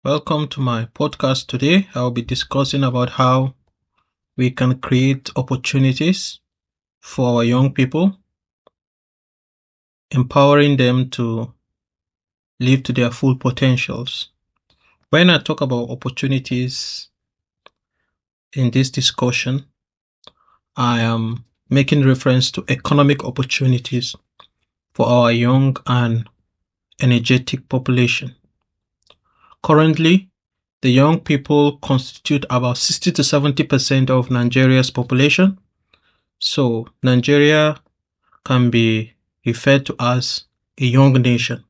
Welcome to my podcast today. I'll be discussing about how we can create opportunities for our young people, empowering them to live to their full potentials. When I talk about opportunities in this discussion, I am making reference to economic opportunities for our young and energetic population. Currently, the young people constitute about 60 to 70% of Nigeria's population. So Nigeria can be referred to as a young nation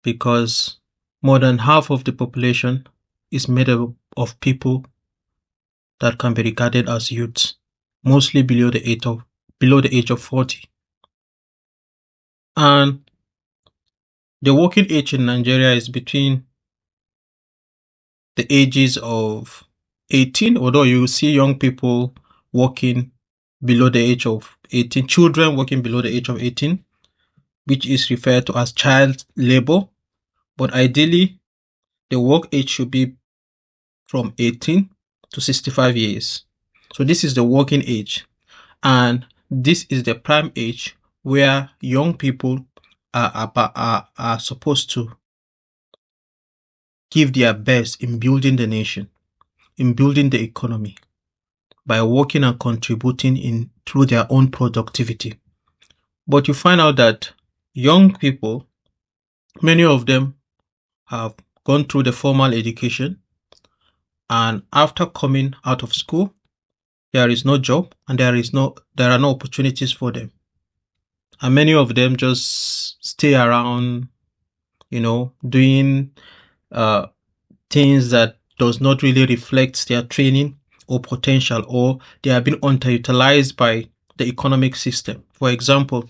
because more than half of the population is made up of people that can be regarded as youths, mostly below the age of 40. And the working age in Nigeria is between the ages of 18, although you see young people working below the age of 18, children working below the age of 18, which is referred to as child labor. But ideally, the work age should be from 18 to 65 years. So this is the working age. And this is the prime age where young people are supposed to give their best in building the nation, in building the economy, by working and contributing in through their own productivity. But you find out that young people, many of them have gone through the formal education, and after coming out of school, there is no job and there are no opportunities for them. And many of them just stay around, doing things that does not really reflect their training or potential, or they have been underutilized by the economic system. For example,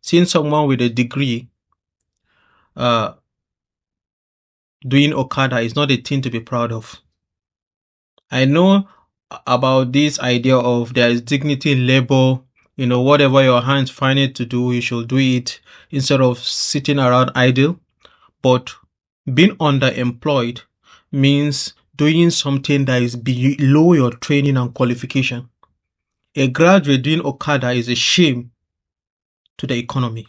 seeing someone with a degree uh, doing Okada is not a thing to be proud of. I know about this idea of there is dignity in labor. Whatever your hands find it to do, you should do it instead of sitting around idle. But being underemployed means doing something that is below your training and qualification. A graduate doing Okada is a shame to the economy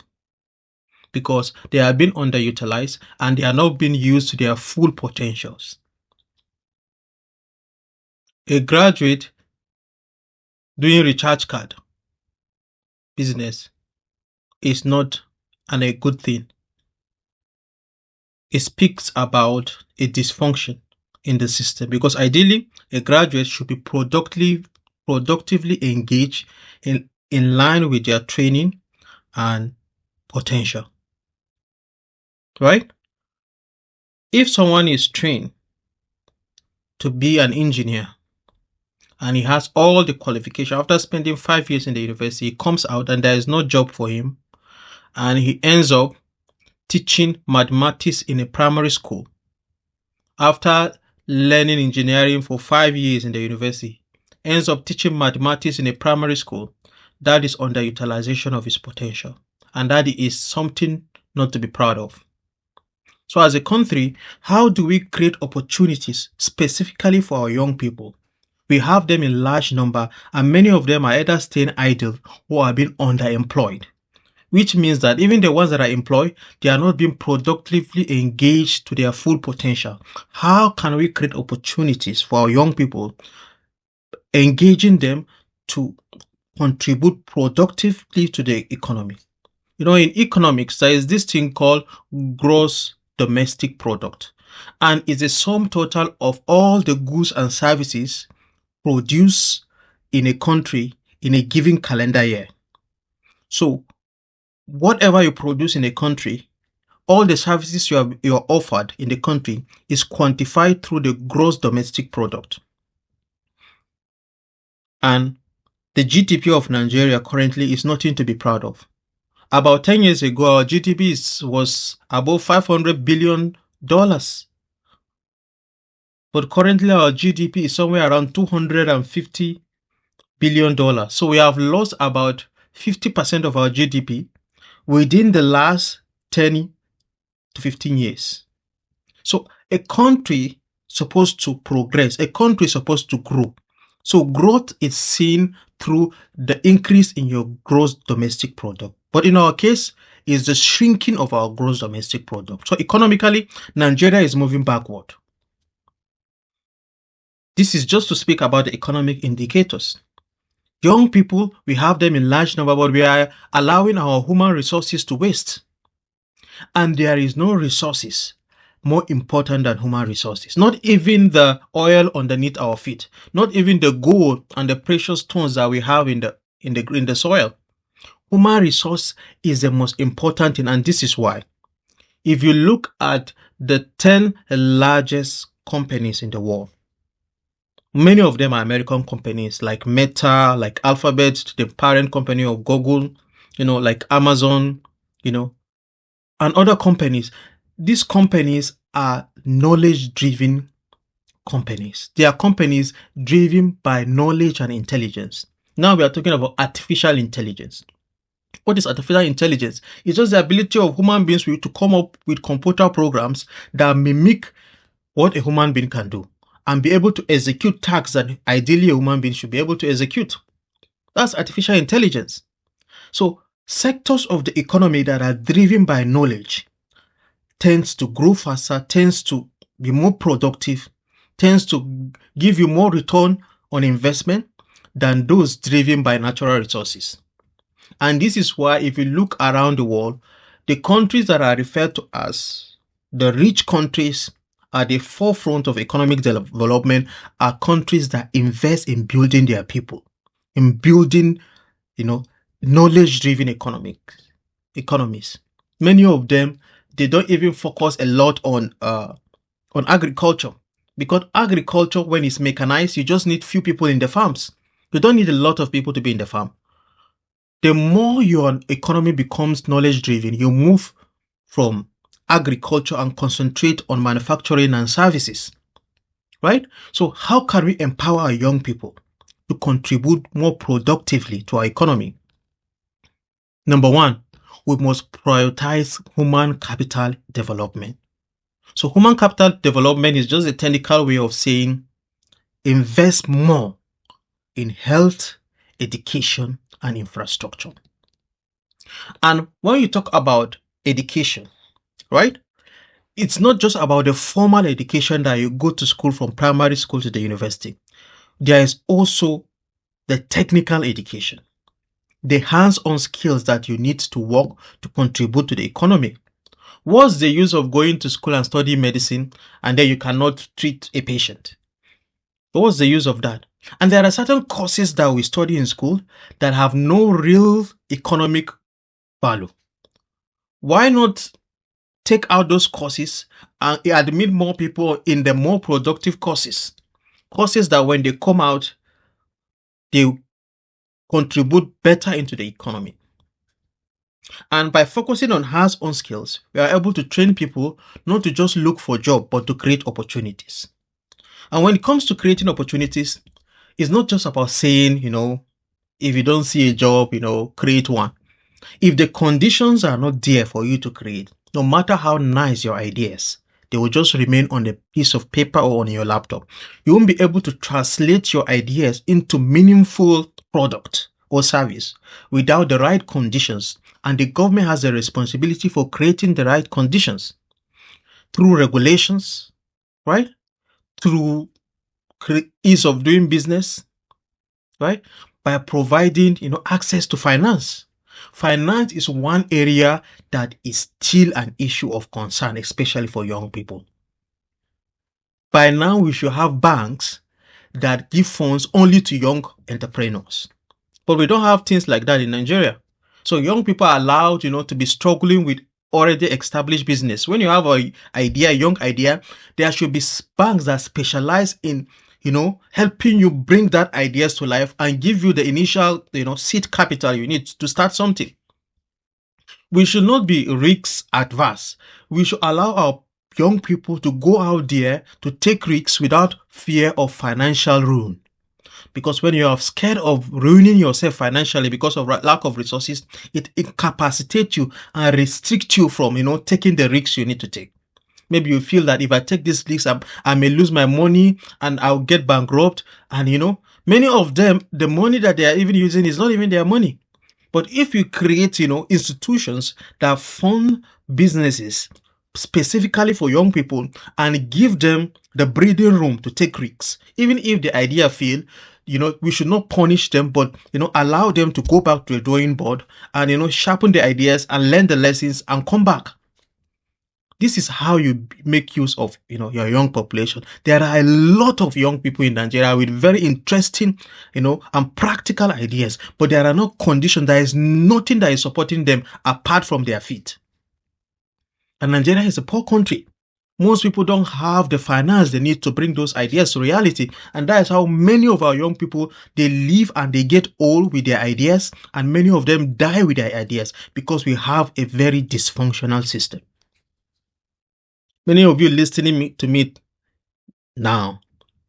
because they are being underutilized and they are not being used to their full potentials. A graduate doing recharge card business is not a good thing. It speaks about a dysfunction in the system because ideally a graduate should be productively engaged in line with their training and potential. Right? If someone is trained to be an engineer and he has all the qualification after spending 5 years in the university, he comes out and there is no job for him and he ends up teaching mathematics in a primary school. After learning engineering for 5 years in the university, ends up teaching mathematics in a primary school. That is underutilization of his potential. And that is something not to be proud of. So as a country, how do we create opportunities specifically for our young people? We have them in large number and many of them are either staying idle or are being underemployed, which means that even the ones that are employed, they are not being productively engaged to their full potential. How can we create opportunities for our young people, engaging them to contribute productively to the economy? In economics, there is this thing called gross domestic product, and it's a sum total of all the goods and services produced in a country in a given calendar year. So whatever you produce in a country, all the services you're offered in the country is quantified through the gross domestic product. And the GDP of Nigeria currently is nothing to be proud of. About 10 years ago, our GDP was above $500 billion. But currently our GDP is somewhere around $250 billion. So we have lost about 50% of our GDP within the last 10 to 15 years. So a country supposed to progress, a country supposed to grow. So growth is seen through the increase in your gross domestic product. But in our case, is the shrinking of our gross domestic product. So economically, Nigeria is moving backward. This is just to speak about the economic indicators. Young people, we have them in large number, but we are allowing our human resources to waste. And there is no resources more important than human resources. Not even the oil underneath our feet, not even the gold and the precious stones that we have in the soil. Human resource is the most important thing, and this is why. If you look at the 10 largest companies in the world, many of them are American companies like Meta, like Alphabet, the parent company of Google, like Amazon, and other companies. These companies are knowledge-driven companies. They are companies driven by knowledge and intelligence. Now we are talking about artificial intelligence. What is artificial intelligence? It's just the ability of human beings to come up with computer programs that mimic what a human being can do and be able to execute tasks that ideally a human being should be able to execute. That's artificial intelligence. So sectors of the economy that are driven by knowledge tends to grow faster, tends to be more productive, tends to give you more return on investment than those driven by natural resources. And this is why if you look around the world, the countries that are referred to as the rich countries at the forefront of economic development are countries that invest in building their people, in building, knowledge-driven economies. Many of them, they don't even focus a lot on agriculture, because agriculture, when it's mechanized, you just need few people in the farms. You don't need a lot of people to be in the farm. The more your economy becomes knowledge-driven, you move from agriculture and concentrate on manufacturing and services, right? So how can we empower our young people to contribute more productively to our economy? Number one, we must prioritize human capital development. So human capital development is just a technical way of saying invest more in health, education, and infrastructure. And when you talk about education, right? It's not just about the formal education that you go to school from primary school to the university. There is also the technical education, the hands-on skills that you need to work to contribute to the economy. What's the use of going to school and studying medicine and then you cannot treat a patient? What's the use of that? And there are certain courses that we study in school that have no real economic value. Why not take out those courses and admit more people in the more productive courses? Courses that when they come out, they contribute better into the economy. And by focusing on hands-on skills, we are able to train people not to just look for jobs, but to create opportunities. And when it comes to creating opportunities, it's not just about saying, if you don't see a job, create one. If the conditions are not there for you to create, no matter how nice your ideas, they will just remain on a piece of paper or on your laptop. You won't be able to translate your ideas into meaningful product or service without the right conditions. And the government has a responsibility for creating the right conditions through regulations, right? Through ease of doing business, right? By providing, access to finance. Finance is one area that is still an issue of concern, especially for young people. By now, we should have banks that give funds only to young entrepreneurs. But we don't have things like that in Nigeria. So young people are allowed, to be struggling with already established business. When you have a young idea, there should be banks that specialize in, helping you bring that ideas to life and give you the initial, seed capital you need to start something. We should not be risk adverse. We should allow our young people to go out there to take risks without fear of financial ruin. Because when you are scared of ruining yourself financially because of lack of resources, it incapacitates you and restricts you from, taking the risks you need to take. Maybe you feel that if I take this risk, I may lose my money and I'll get bankrupt. And many of them, the money that they are even using is not even their money. But if you create, institutions that fund businesses specifically for young people and give them the breathing room to take risks, even if the idea fail, we should not punish them, but allow them to go back to the drawing board and sharpen the ideas and learn the lessons and come back. This is how you make use of your young population. There are a lot of young people in Nigeria with very interesting and practical ideas, but there are no conditions. There is nothing that is supporting them apart from their feet. And Nigeria is a poor country. Most people don't have the finance they need to bring those ideas to reality. And that is how many of our young people, they live and they get old with their ideas, and many of them die with their ideas because we have a very dysfunctional system. Many of you listening to me now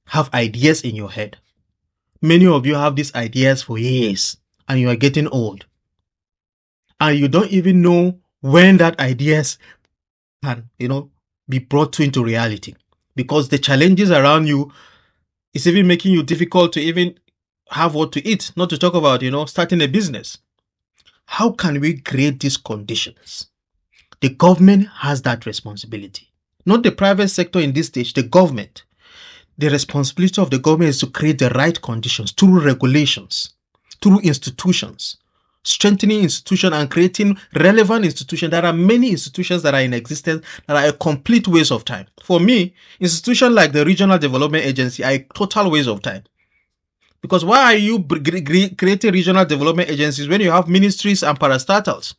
have ideas in your head. Many of you have these ideas for years and you are getting old. And you don't even know when that ideas can, be brought into reality, because the challenges around you is even making you difficult to even have what to eat, not to talk about, starting a business. How can we create these conditions? The government has that responsibility. Not the private sector in this stage, the government. The responsibility of the government is to create the right conditions through regulations, through institutions, strengthening institutions and creating relevant institutions. There are many institutions that are in existence that are a complete waste of time. For me, institutions like the Regional Development Agency are a total waste of time. Because why are you creating regional development agencies when you have ministries and parastatals?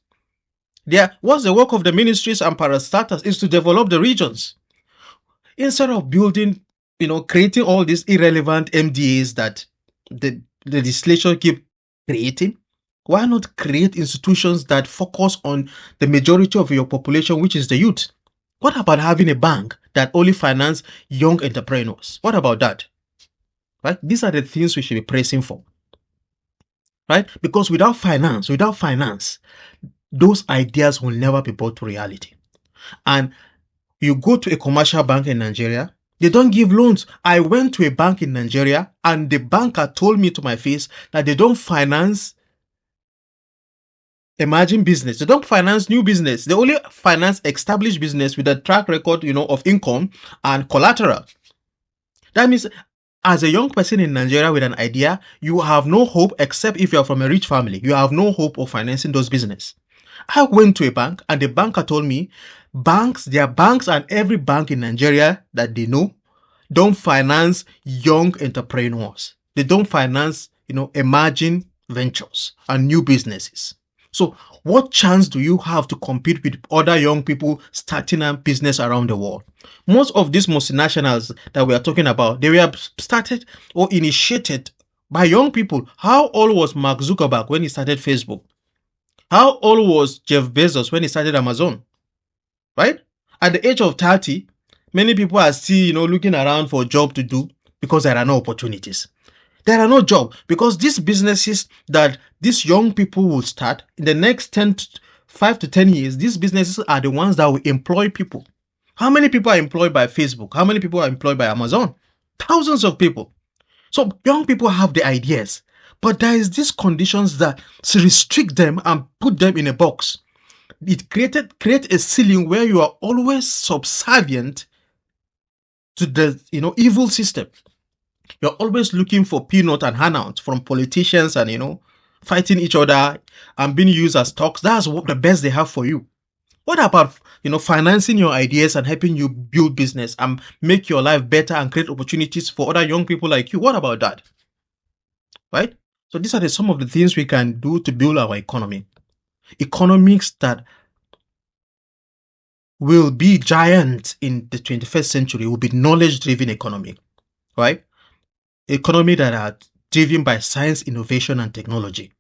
What's the work of the ministries and parastatals is to develop the regions. Instead of building, creating all these irrelevant MDAs that the legislature keep creating, why not create institutions that focus on the majority of your population, which is the youth? What about having a bank that only finance young entrepreneurs? What about that? Right? These are the things we should be pressing for. Right? Because without finance, those ideas will never be brought to reality. And you go to a commercial bank in Nigeria, they don't give loans. I went to a bank in Nigeria and the banker told me to my face that they don't finance emerging business. They don't finance new business. They only finance established business with a track record, of income and collateral. That means as a young person in Nigeria with an idea, you have no hope except if you are from a rich family. You have no hope of financing those business. I went to a bank and the banker told me there are banks and every bank in Nigeria that they know don't finance young entrepreneurs. They don't finance, emerging ventures and new businesses. So what chance do you have to compete with other young people starting a business around the world? Most of these multinationals that we are talking about, they were started or initiated by young people. How old was Mark Zuckerberg when he started Facebook? How old was Jeff Bezos when he started Amazon? Right? At the age of 30, many people are still, looking around for a job to do because there are no opportunities. There are no jobs because these businesses that these young people will start in the next 5 to 10 years, these businesses are the ones that will employ people. How many people are employed by Facebook? How many people are employed by Amazon? Thousands of people. So young people have the ideas, but there is these conditions that restrict them and put them in a box. It create a ceiling where you are always subservient to the evil system. You're always looking for peanut and handout from politicians and fighting each other and being used as stocks. That's what the best they have for you. What about financing your ideas and helping you build business and make your life better and create opportunities for other young people like you? What about that? Right? So these are some of the things we can do to build our economy. Economics that will be giant in the 21st century will be knowledge-driven economy, right? Economy that are driven by science, innovation, and technology.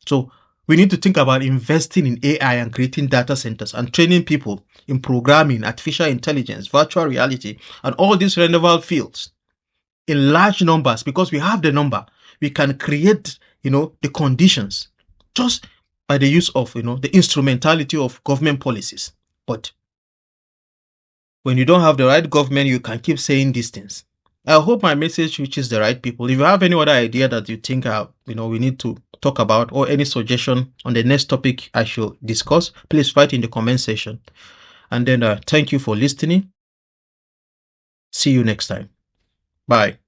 So we need to think about investing in AI and creating data centers and training people in programming, artificial intelligence, virtual reality, and all these relevant fields in large numbers, because we have the number. We can create, the conditions just by the use of, the instrumentality of government policies. But when you don't have the right government, you can keep saying these things. I hope my message reaches the right people. If you have any other idea that you think we need to talk about, or any suggestion on the next topic I should discuss, please write in the comment section. And then thank you for listening. See you next time. Bye.